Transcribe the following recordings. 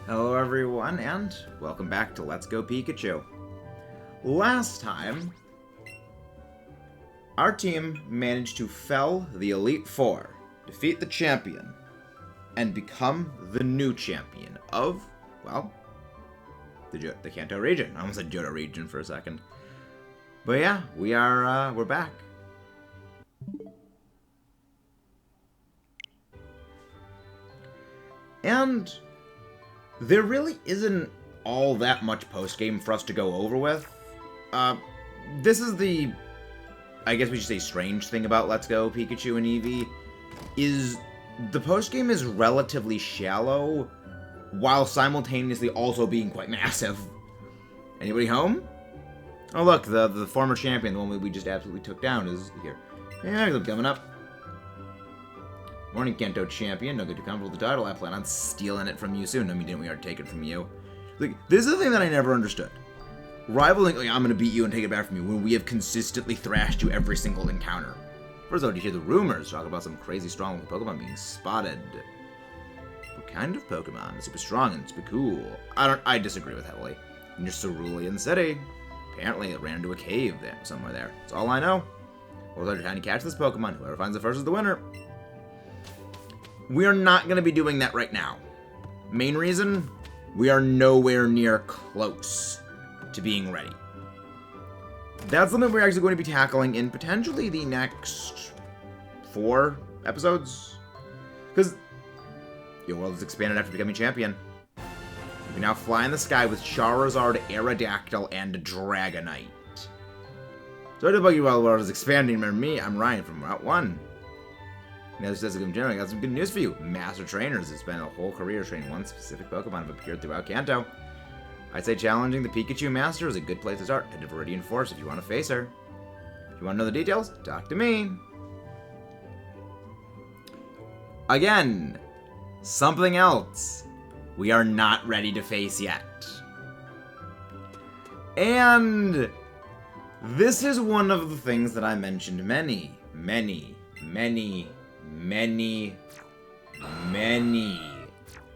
Hello everyone, and welcome back to Let's Go Pikachu. Last time, our team managed to fell the Elite Four, defeat the champion, and become the new champion of, well, the Kanto region. I almost said Johto region for a second. But yeah, we're back. And there really isn't all that much post-game for us to go over with. This is the, I guess we should say, strange thing about Let's Go Pikachu and Eevee, is the post-game is relatively shallow, while simultaneously also being quite massive. Anybody home? Oh look, the former champion, the one we just absolutely took down, is here. Yeah, coming up. Morning, Kanto champion. No good to come with the title. I plan on stealing it from you soon. I mean, didn't we already take it from you? Like, this is the thing that I never understood. Rivaling, like, I'm gonna beat you and take it back from you when we have consistently thrashed you every single encounter. First of all, you hear the rumors talk about some crazy strong Pokemon being spotted. What kind of Pokemon? Super strong and super cool. I disagree with heavily. In your Cerulean City. Apparently, it ran into a cave there, somewhere there. That's all I know. Or they're trying to catch this Pokemon. Whoever finds it first is the winner. We are not going to be doing that right now. Main reason, we are nowhere near close to being ready. That's something we're actually going to be tackling in potentially the next 4 episodes. Because your world has expanded after becoming champion. You can now fly in the sky with Charizard, Aerodactyl, and Dragonite. So the Pokemon world is expanding. Remember me, I'm Ryan from Route 1. Now, this is generally got some good news for you. Master trainers have spent a whole career training one specific Pokemon have appeared throughout Kanto. I'd say challenging the Pikachu Master is a good place to start. Head to Viridian Forest if you want to face her. If you want to know the details, talk to me. Again, something else we are not ready to face yet. And this is one of the things that I mentioned many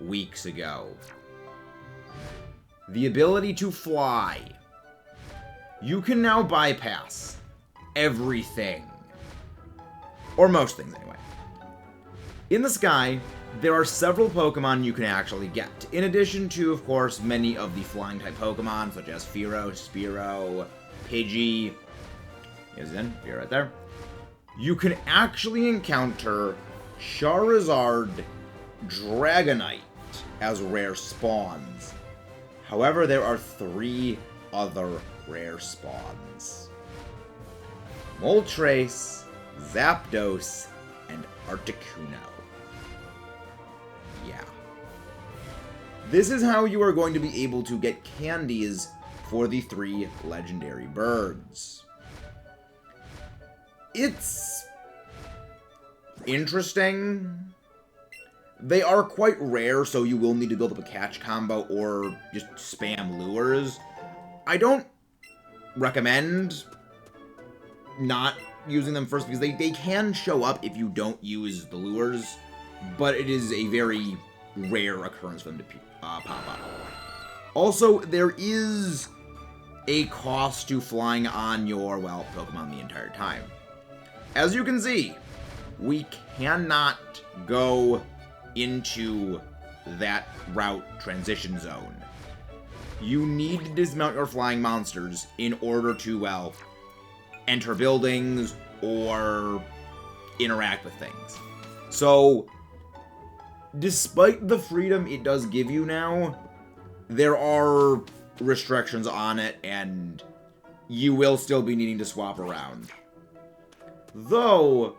weeks ago. The ability to fly. You can now bypass everything. Or most things, anyway. In the sky, there are several Pokemon you can actually get. In addition to, of course, many of the flying-type Pokemon, such as Fearow, Spearow, Pidgey. Is in here right there. You can actually encounter Charizard, Dragonite as rare spawns. However, there are 3 other rare spawns. Moltres, Zapdos, and Articuno. Yeah. This is how you are going to be able to get candies for the 3 legendary birds. It's interesting. They are quite rare, so you will need to build up a catch combo or just spam lures. I don't recommend not using them first because they can show up if you don't use the lures, but it is a very rare occurrence for them to pop up. Also, there is a cost to flying on your, well, Pokemon the entire time. As you can see, we cannot go into that route transition zone. You need to dismount your flying monsters in order to, well, enter buildings or interact with things. So, despite the freedom it does give you now, there are restrictions on it, and you will still be needing to swap around. Though,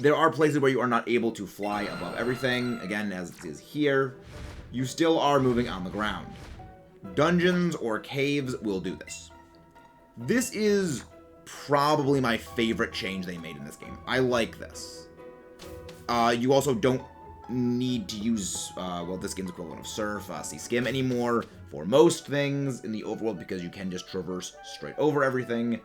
there are places where you are not able to fly above everything. Again, as it is here, you still are moving on the ground. Dungeons or caves will do this. This is probably my favorite change they made in this game. I like this. You also don't need to use, well, this game's equivalent of Surf, Sea Skim anymore for most things in the overworld because you can just traverse straight over everything.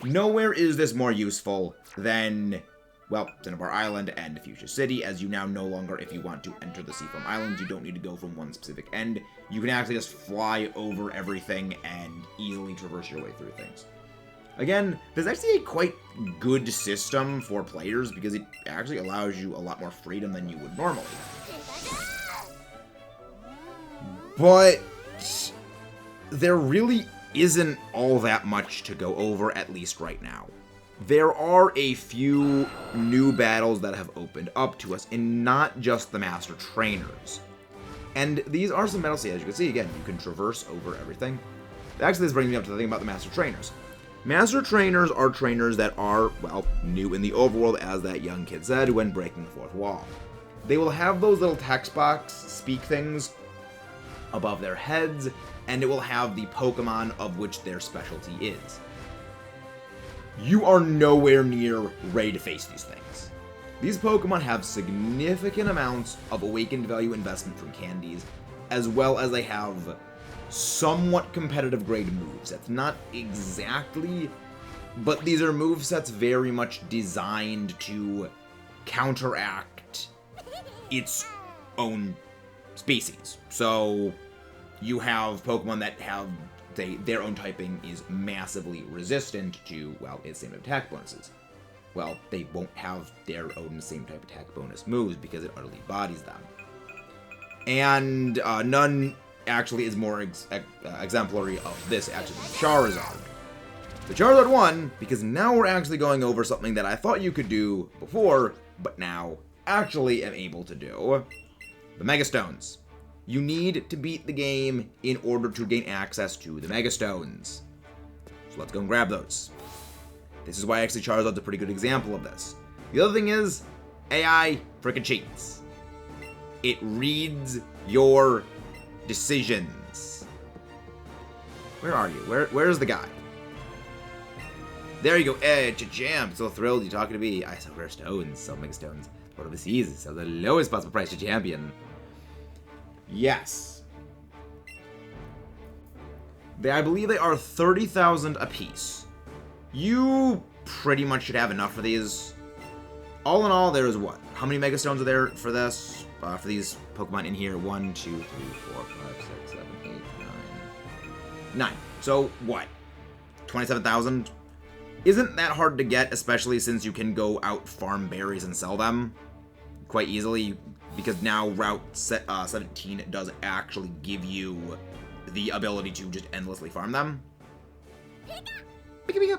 Nowhere is this more useful than well, Cinnabar Island and Fuchsia City, as you now no longer, if you want to enter the Seafoam Islands, you don't need to go from one specific end. You can actually just fly over everything and easily traverse your way through things. Again, there's actually a quite good system for players because it actually allows you a lot more freedom than you would normally. But there really isn't all that much to go over, at least right now. There are a few new battles that have opened up to us, and not just the Master Trainers. And these are some battles, as you can see, again, you can traverse over everything. Actually, this brings me up to the thing about the Master Trainers. Master Trainers are trainers that are, well, new in the overworld, as that young kid said, when breaking the fourth wall. They will have those little text box speak things above their heads, and it will have the Pokemon of which their specialty is. You are nowhere near ready to face these things. These Pokemon have significant amounts of awakened value investment from candies, as well as they have somewhat competitive grade moves. That's not exactly, but these are movesets very much designed to counteract its own species. So you have Pokemon that have their own typing is massively resistant to, well, its same attack bonuses. Well, they won't have their own same type attack bonus moves because it utterly bodies them. And none actually is more exemplary of this actually than Charizard. The Charizard won because now we're actually going over something that I thought you could do before, but now actually am able to do. The Mega Stones. You need to beat the game in order to gain access to the Mega Stones. So let's go and grab those. This is why actually Charizard's a pretty good example of this. The other thing is, AI frickin' cheats. It reads your decisions. Where are you? Where's the guy? There you go. Hey, Champ. So thrilled you're talking to me. I sell rare stones, sell Mega Stones. What overseas? Sell the lowest possible price to champion. Yes. I believe they are 30,000 apiece. You pretty much should have enough for these. All in all, there is what? How many Mega Stones are there for this? For these Pokemon in here? 1, 2, 3, 4, 5, 6, 7, 8, 9. 9. So, what? 27,000? Isn't that hard to get, especially since you can go out, farm berries, and sell them quite easily? Because now Route 17 does actually give you the ability to just endlessly farm them. Pika, pika.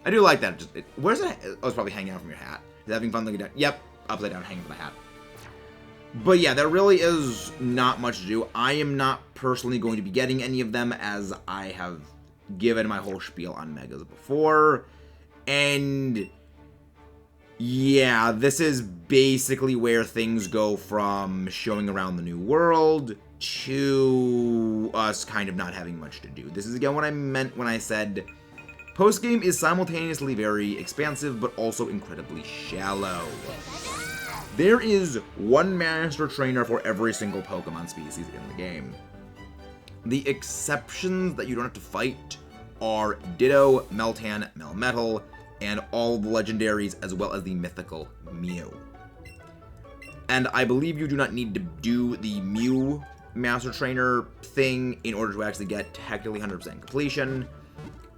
I do like that. Where's it? Oh, it's probably hanging out from your hat. Is having fun looking down? Yep, upside down, hanging from the hat. But yeah, there really is not much to do. I am not personally going to be getting any of them, as I have given my whole spiel on Megas before. And yeah, this is basically where things go from showing around the new world to us kind of not having much to do. This is again what I meant when I said post-game is simultaneously very expansive, but also incredibly shallow. There is one Master Trainer for every single Pokemon species in the game. The exceptions that you don't have to fight are Ditto, Meltan, Melmetal, and all the legendaries, as well as the mythical Mew. And I believe you do not need to do the Mew Master Trainer thing in order to actually get technically 100% completion,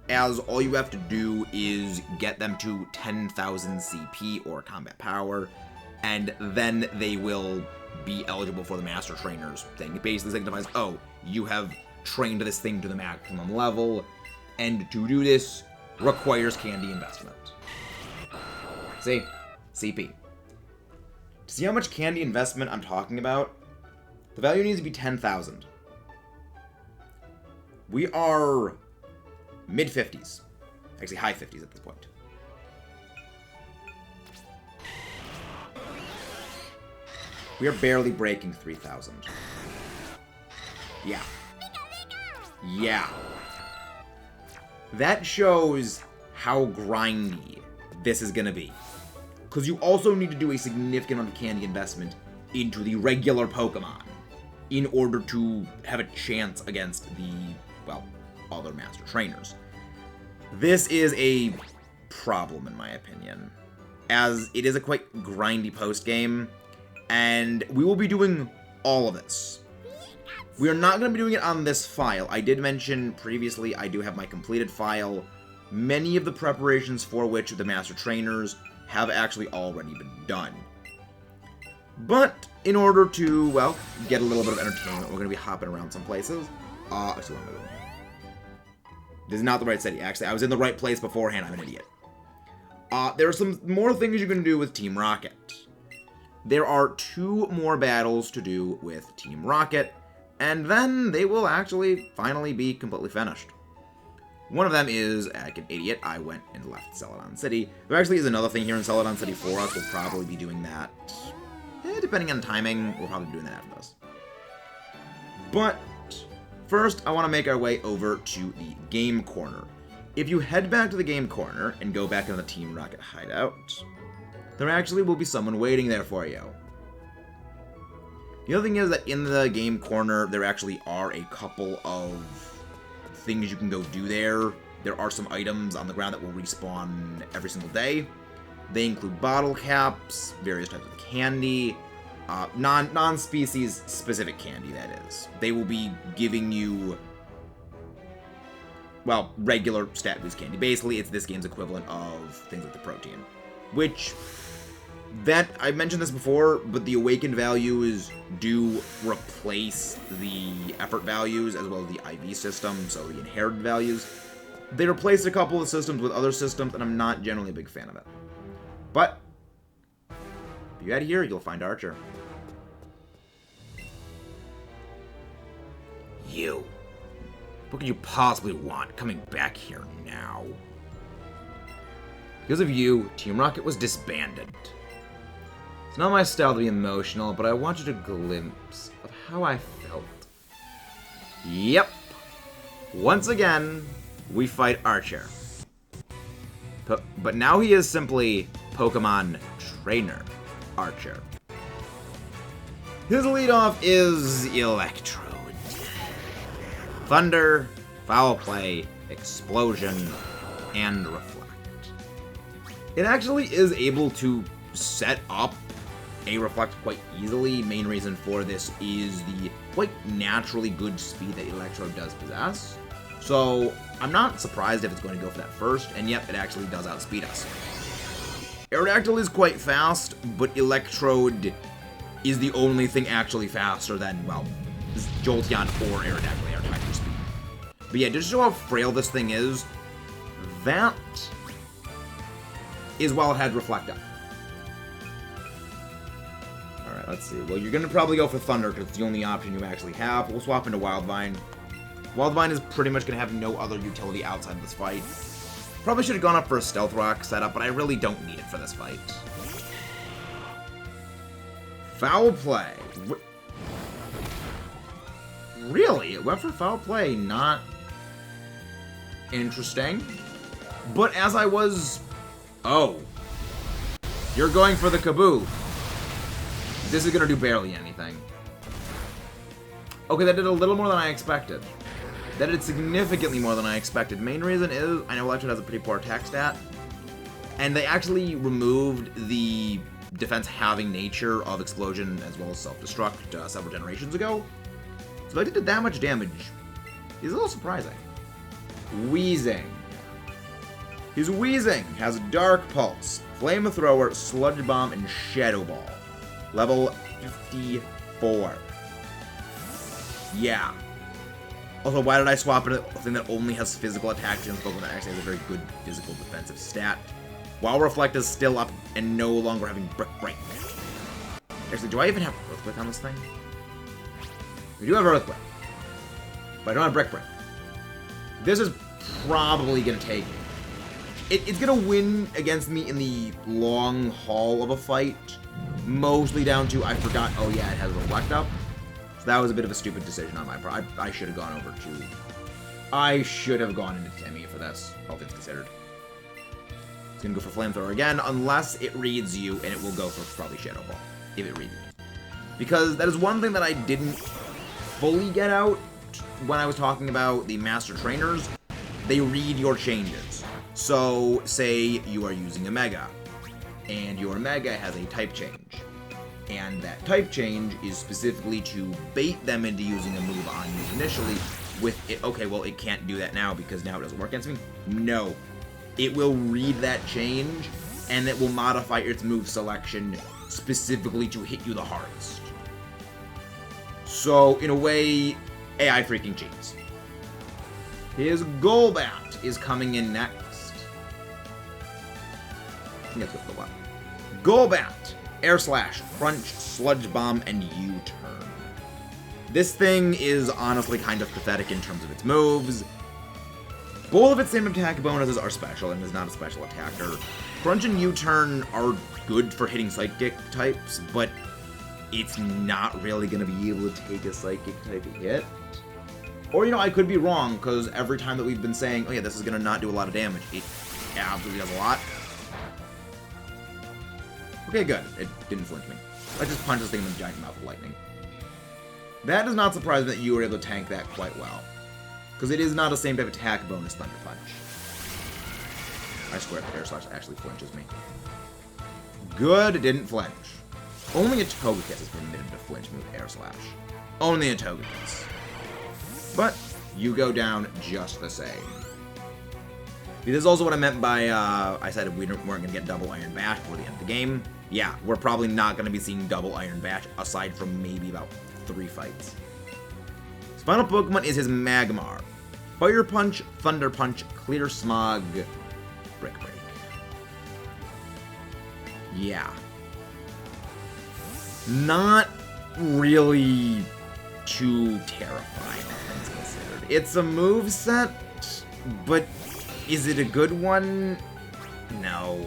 as all you have to do is get them to 10,000 CP or combat power, and then they will be eligible for the Master Trainers thing. It basically signifies, oh, you have trained this thing to the maximum level, and to do this requires candy investment. See? CP. To see how much candy investment I'm talking about, the value needs to be 10,000. We are mid-50s. Actually, high 50s at this point. We are barely breaking 3,000. Yeah. Yeah. That shows how grindy this is gonna be. Because you also need to do a significant amount of candy investment into the regular Pokemon in order to have a chance against the, well, other Master Trainers. This is a problem, in my opinion. as it is a quite grindy post-game, and we will be doing all of this. We are not going to be doing it on this file. I did mention previously I do have my completed file, many of the preparations for which the Master Trainers have actually already been done. But in order to, well, get a little bit of entertainment, we're going to be hopping around some places. Actually, this is not the right city. Actually, I was in the right place beforehand. I'm an idiot. There are some more things you can do with Team Rocket. There are 2 more battles to do with Team Rocket, and then they will actually finally be completely finished. One of them is, like an idiot, I went and left Celadon City. There actually is another thing here in Celadon City for us. We'll probably be doing that, depending on timing, we'll probably be doing that after this. But first, I want to make our way over to the Game Corner. If you head back to the Game Corner and go back in the Team Rocket hideout, there actually will be someone waiting there for you. The other thing is that in the Game Corner, there actually are a couple of things you can go do there. There are some items on the ground that will respawn every single day. They include bottle caps, various types of candy, non-species specific candy, that is. They will be giving you, well, regular stat boost candy. Basically, it's this game's equivalent of things like the protein. Which, I mentioned this before, but the awakened values do replace the effort values as well as the IV system, so the inherited values. They replaced a couple of systems with other systems, and I'm not generally a big fan of it. But if you head here, you'll find Archer. You. What could you possibly want coming back here now? Because of you, Team Rocket was disbanded. It's not my style to be emotional, but I wanted a glimpse of how I felt. Yep. Once again, we fight Archer. But now he is simply Pokemon Trainer Archer. His leadoff is Electrode. Thunder, Foul Play, Explosion, and Reflect. It actually is able to set up a Reflect quite easily. Main reason for this is the quite naturally good speed that Electrode does possess. So I'm not surprised if it's going to go for that first, and yep, it actually does outspeed us. Aerodactyl is quite fast, but Electrode is the only thing actually faster than, well, Jolteon or Aerodactyl are tied for speed. But yeah, just to show how frail this thing is, that is while it had Reflect up. Alright, let's see. Well, you're going to probably go for Thunder because it's the only option you actually have. We'll swap into Wildvine. Wildvine is pretty much going to have no other utility outside of this fight. Probably should have gone up for a Stealth Rock setup, but I really don't need it for this fight. Foul Play. Really? It went for Foul Play. Not interesting. But as I was... Oh. You're going for the Kaboo. This is going to do barely anything. Okay, that did a little more than I expected. That did significantly more than I expected. Main reason is, I know Electrode has a pretty poor attack stat, and they actually removed the defense halving nature of Explosion as well as Self-Destruct several generations ago. So if I did that much damage, it's a little surprising. Wheezing. His Wheezing has Dark Pulse, Flamethrower, Sludge Bomb, and Shadow Ball. Level 54. Yeah. Also, why did I swap it a thing that only has physical attacks against Pokemon that actually has a very good physical defensive stat? While Reflect is still up and no longer having Brick Break. Actually, do I even have Earthquake on this thing? We do have Earthquake. But I don't have Brick Break. This is probably going to take... It's going to win against me in the long haul of a fight. Mostly down to, I forgot, oh yeah, it has Reflect up. So that was a bit of a stupid decision on my part. I should have gone over to... I should have gone into Timmy for this, all things considered. It's going to go for Flamethrower again, unless it reads you, and it will go for probably Shadow Ball, if it reads you. Because that is one thing that I didn't fully get out when I was talking about the Master Trainers. They read your changes. So, say you are using a Mega, and your Mega has a type change. And that type change is specifically to bait them into using a move on you initially with it. Okay, well, it can't do that now because now it doesn't work against me. No. It will read that change, and it will modify its move selection specifically to hit you the hardest. So, in a way, AI freaking cheats. His Golbat is coming in next. Let's go for the one. Golbat, Air Slash, Crunch, Sludge Bomb, and U-Turn. This thing is honestly kind of pathetic in terms of its moves. Both of its same attack bonuses are special and is not a special attacker. Crunch and U-Turn are good for hitting Psychic types, but it's not really going to be able to take a Psychic type hit. Or, you know, I could be wrong, because every time that we've been saying, oh yeah, this is going to not do a lot of damage, it absolutely does a lot. Okay, good. It didn't flinch me. I just punched this thing in the giant mouth of lightning. That does not surprise me that you were able to tank that quite well. Because it is not the same type of attack bonus Thunder Punch. I swear that Air Slash actually flinches me. Good, it didn't flinch. Only a Togekiss is permitted to flinch with Air Slash. Only a Togekiss. But you go down just the same. This is also what I meant by, I said we weren't going to get double Iron Bash before the end of the game. Yeah, we're probably not going to be seeing double Iron Bash, aside from maybe about 3 fights. His final Pokemon is his Magmar. Fire Punch, Thunder Punch, Clear Smog, Brick Break. Yeah. Not really too terrifying, all things considered. It's a moveset, but is it a good one? No.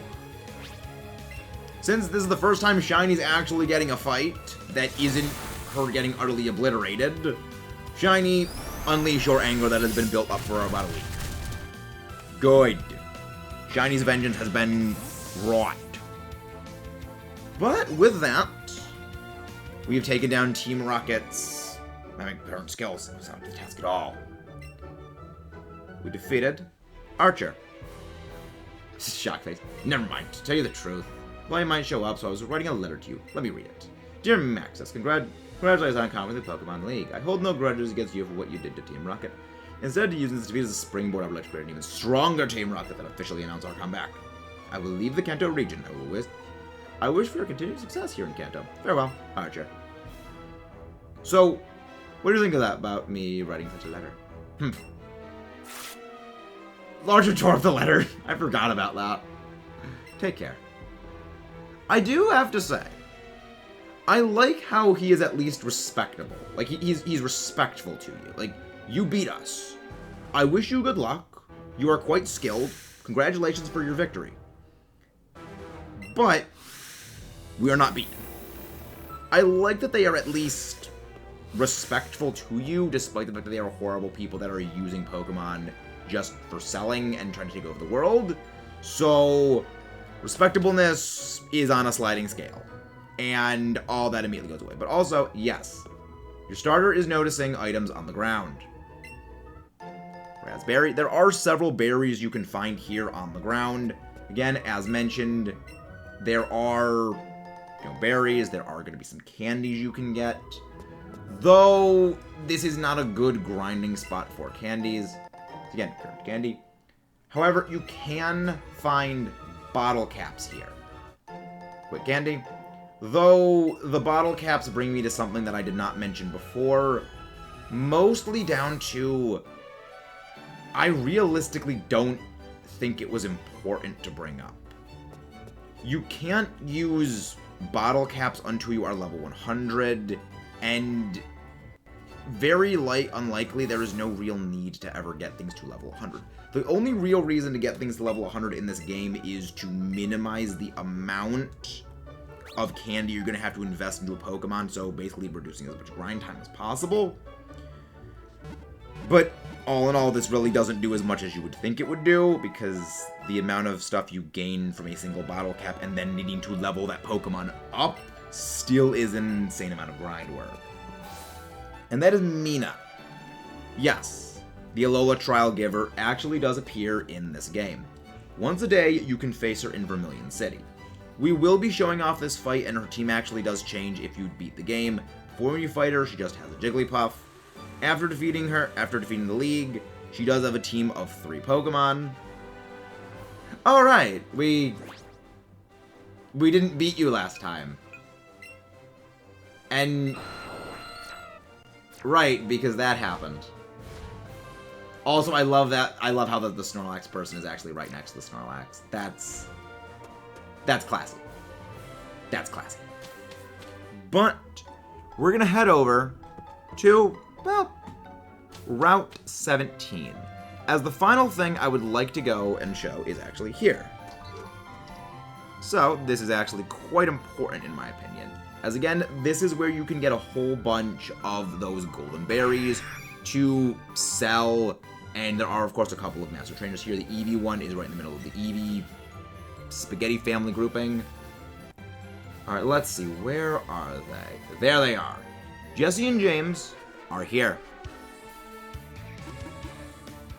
Since this is the first time Shiny's actually getting a fight that isn't her getting utterly obliterated, Shiny, unleash your anger that has been built up for about a week. Good. Shiny's vengeance has been wrought. But with that, we've taken down Team Rocket's current skills. It's not a task at all. We defeated Archer. Shock face. Never mind. To tell you the truth, well, I might show up, so I was writing a letter to you. Let me read it. Dear Maxis, congratulations on conquering the Pokemon League. I hold no grudges against you for what you did to Team Rocket. Instead of using this defeat as a springboard, I would like to create an even stronger Team Rocket that officially announce our comeback. I will leave the Kanto region. I wish for your continued success here in Kanto. Farewell, Archer. So, what do you think of that about me writing such a letter? Larger tore up the letter. I forgot about that. Take care. I do have to say, I like how he is at least respectable. Like, he's respectful to you. Like, you beat us. I wish you good luck. You are quite skilled. Congratulations for your victory. But we are not beaten. I like that they are at least respectful to you, despite the fact that they are horrible people that are using Pokemon just for selling and trying to take over the world. So, respectableness is on a sliding scale. And all that immediately goes away. But also, yes, your starter is noticing items on the ground. Raspberry. There are several berries you can find here on the ground. Again, as mentioned, there are berries. There are going to be some candies you can get. Though, this is not a good grinding spot for candies. Again, current candy. However, you can find bottle caps here. Quick candy. Though, the bottle caps bring me to something that I did not mention before. Mostly down to, I realistically don't think it was important to bring up. You can't use bottle caps until you are level 100, and very unlikely there is no real need to ever get things to level 100. The only real reason to get things to level 100 in this game is to minimize the amount of candy you're going to have to invest into a Pokemon, so basically reducing as much grind time as possible. But all in all, this really doesn't do as much as you would think it would do, because the amount of stuff you gain from a single bottle cap and then needing to level that Pokemon up still is an insane amount of grind work. And that is Mina. Yes, the Alola Trial Giver actually does appear in this game. Once a day, you can face her in Vermilion City. We will be showing off this fight, and her team actually does change if you beat the game. Before when you fight her, she just has a Jigglypuff. After defeating the league, she does have a team of 3 Pokemon. Alright, we didn't beat you last time. And... right, because that happened. Also, I love how the Snorlax person is actually right next to the Snorlax. That's classy. That's classy. But we're gonna head over to, well, Route 17. As the final thing I would like to go and show is actually here. So, this is actually quite important in my opinion. As again, this is where you can get a whole bunch of those golden berries to sell. And there are, of course, a couple of master trainers here. The Eevee one is right in the middle of the Eevee spaghetti family grouping. Alright, let's see. Where are they? There they are. Jesse and James are here.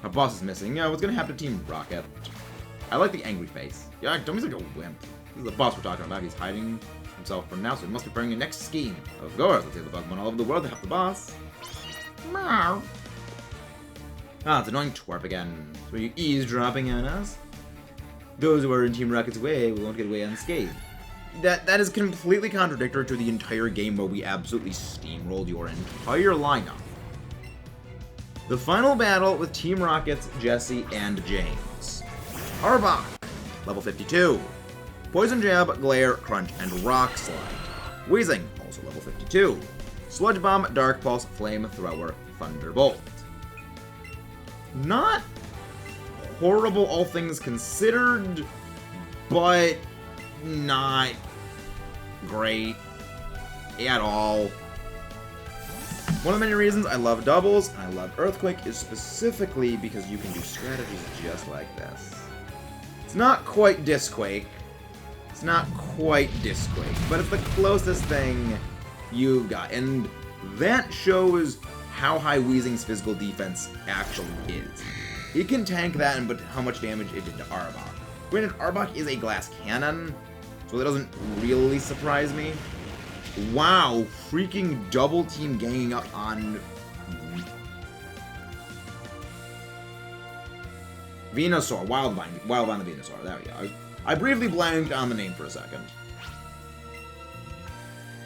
Our boss is missing. Yeah, what's gonna happen to Team Rocket? I like the angry face. Yeah, don't be like a wimp. This is the boss we're talking about. He's hiding himself from now, so he must be preparing the next scheme. Of course, let's take the Pokemon all over the world to help the boss. Meow. Ah, it's annoying twerp again. So are you eavesdropping on us? Those who are in Team Rocket's way won't get away unscathed. That is completely contradictory to the entire game where we absolutely steamrolled your entire lineup. The final battle with Team Rocket's Jesse and James. Arbok, level 52. Poison Jab, Glare, Crunch, and Rock Slide. Weezing, also level 52. Sludge Bomb, Dark Pulse, Flamethrower, Thunderbolt. Not horrible, all things considered, but not great at all. One of the many reasons I love doubles and I love Earthquake is specifically because you can do strategies just like this. It's not quite Disquake. It's not quite Disquake, but it's the closest thing you've got. And that shows how high Weezing's physical defense actually is. It can tank that, but how much damage it did to Arbok. Granted, Arbok is a glass cannon, so that doesn't really surprise me. Wow, freaking double team ganging up on Venusaur, Wildvine the Venusaur. There we go. I briefly blanked on the name for a second.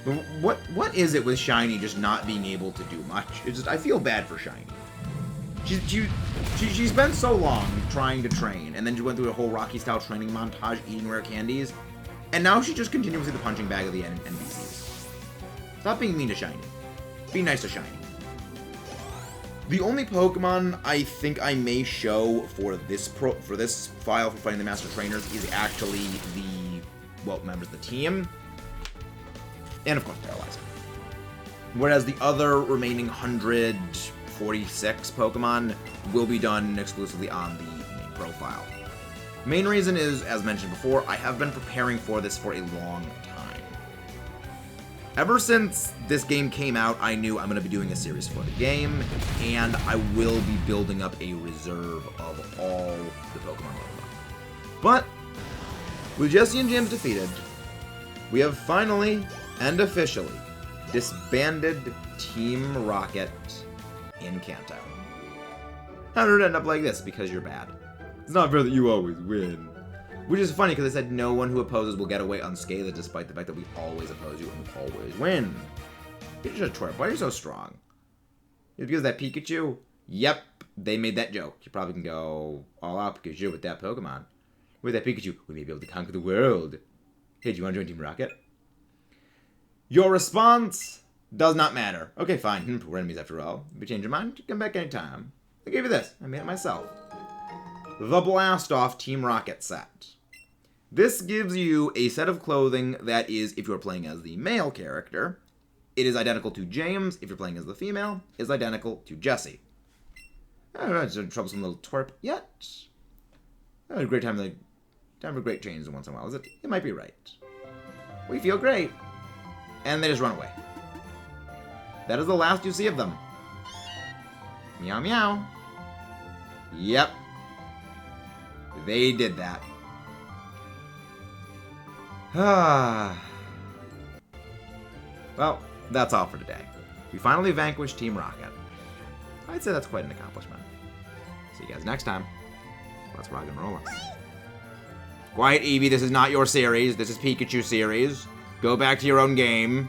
But what is it with Shiny just not being able to do much? It's just, I feel bad for Shiny. She's been so long trying to train, and then she went through a whole Rocky-style training montage eating rare candies, and now she just continues to be the punching bag of the NPCs. Stop being mean to Shiny. Be nice to Shiny. The only Pokemon I think I may show for this file for fighting the Master Trainers is actually the, well, members of the team. And, of course, Paralyzer. Whereas the other remaining 146 Pokemon will be done exclusively on the main profile. Main reason is, as mentioned before, I have been preparing for this for a long time. Ever since this game came out, I knew I'm going to be doing a series for the game, and I will be building up a reserve of all the Pokemon. But, with Jesse and James defeated, we have finally and officially disbanded Team Rocket in Kanto. How did it end up like this? Because you're bad. It's not fair that you always win. Which is funny, because they said no one who opposes will get away unscathed, despite the fact that we always oppose you and we always win. You're just a twerp. Why are you so strong? It's because of that Pikachu? Yep, they made that joke. You probably can go all out because you're with that Pokemon. With that Pikachu, we may be able to conquer the world. Hey, do you want to join Team Rocket? Your response does not matter. Okay, fine. We're enemies after all. If you change your mind, come back anytime. I gave you this. I made it myself. The Blast Off Team Rocket set. This gives you a set of clothing that is, if you're playing as the male character, it is identical to James. If you're playing as the female, is identical to Jesse. I don't know, it's a troublesome little twerp yet. A great time for great changes once in a while, is it? It might be right. We feel great. And they just run away. That is the last you see of them. Meow meow. Yep. They did that. Well, that's all for today. We finally vanquished Team Rocket. I'd say that's quite an accomplishment. See you guys next time. Let's rock and roll. Quiet, Eevee, this is not your series. This is Pikachu series. Go back to your own game.